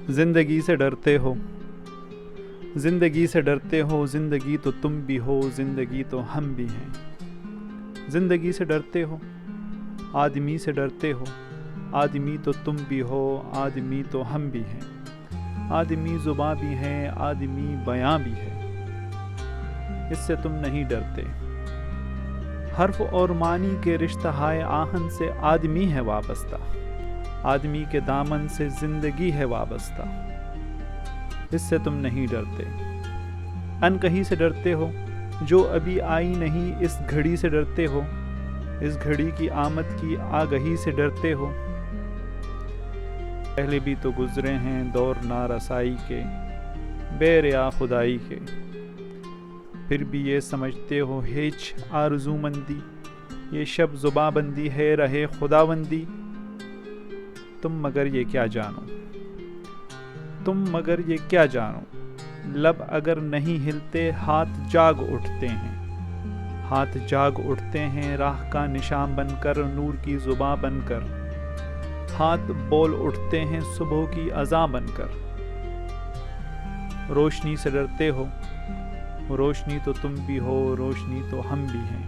زندگی سے ڈرتے ہو، زندگی سے ڈرتے ہو، زندگی تو تم بھی ہو، زندگی تو ہم بھی ہیں۔ زندگی سے ڈرتے ہو، آدمی سے ڈرتے ہو، آدمی تو تم بھی ہو، آدمی تو ہم بھی ہیں۔ آدمی زباں بھی ہیں، آدمی بیاں بھی ہے، اس سے تم نہیں ڈرتے۔ حرف اور معنی کے رشتہ ہائے آہن سے آدمی ہے وابستہ، آدمی کے دامن سے زندگی ہے وابستہ، اس سے تم نہیں ڈرتے۔ ان کہیں سے ڈرتے ہو جو ابھی آئی نہیں، اس گھڑی سے ڈرتے ہو، اس گھڑی کی آمد کی آگہی سے ڈرتے ہو۔ پہلے بھی تو گزرے ہیں دور نارسائی کے، بے ریا خدائی کے، پھر بھی یہ سمجھتے ہو ہیچ آرزو مندی، یہ شب زباں بندی ہے رہے خداوندی۔ تم مگر یہ کیا جانو، تم مگر یہ کیا جانو، لب اگر نہیں ہلتے ہاتھ جاگ اٹھتے ہیں، ہاتھ جاگ اٹھتے ہیں راہ کا نشان بن کر، نور کی زباں بن کر، ہاتھ بول اٹھتے ہیں صبح کی اذاں بن کر۔ روشنی سے ڈرتے ہو، روشنی تو تم بھی ہو، روشنی تو ہم بھی ہیں۔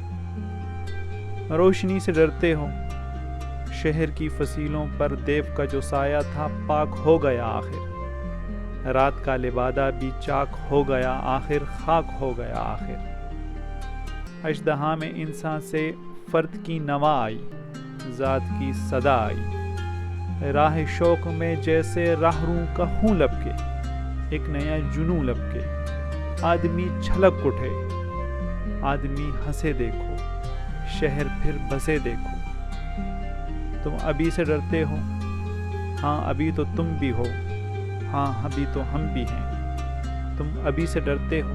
روشنی سے ڈرتے ہو، شہر کی فصیلوں پر دیو کا جو سایہ تھا پاک ہو گیا آخر، رات کا لبادہ بھی چاک ہو گیا آخر، خاک ہو گیا آخر۔ اژدہا میں انسان سے فرد کی نوا آئی، ذات کی صدا آئی، راہ شوق میں جیسے راہروں کا خون لبکے، ایک نیا جنوں لبکے، آدمی چھلک اٹھے، آدمی ہنسے دیکھو، شہر پھر بسے دیکھو۔ تم ابھی سے ڈرتے ہو، ہاں ابھی تو تم بھی ہو، ہاں ابھی تو ہم بھی ہیں۔ تم ابھی سے ڈرتے ہو،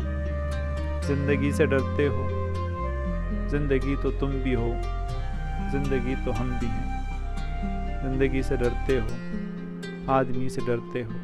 زندگی سے ڈرتے ہو، زندگی تو تم بھی ہو، زندگی تو ہم بھی ہیں۔ زندگی سے ڈرتے ہو، آدمی سے ڈرتے ہو،